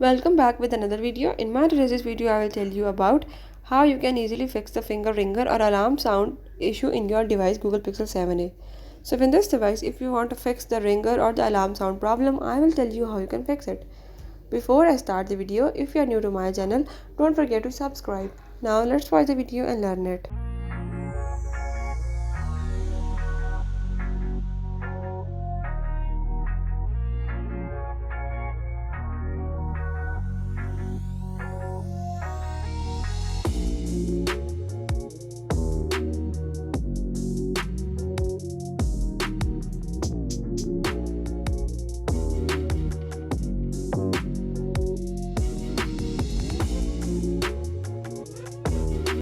Welcome back with another video. In my today's video, I will tell you about how you can easily fix the finger ringer or alarm sound issue in your device Google Pixel 7a. So in this device, if you want to fix the ringer or the alarm sound problem, I will tell you how you can fix it. Before I start the video, if you are new to my channel, don't forget to subscribe. Now let's watch the video and learn it.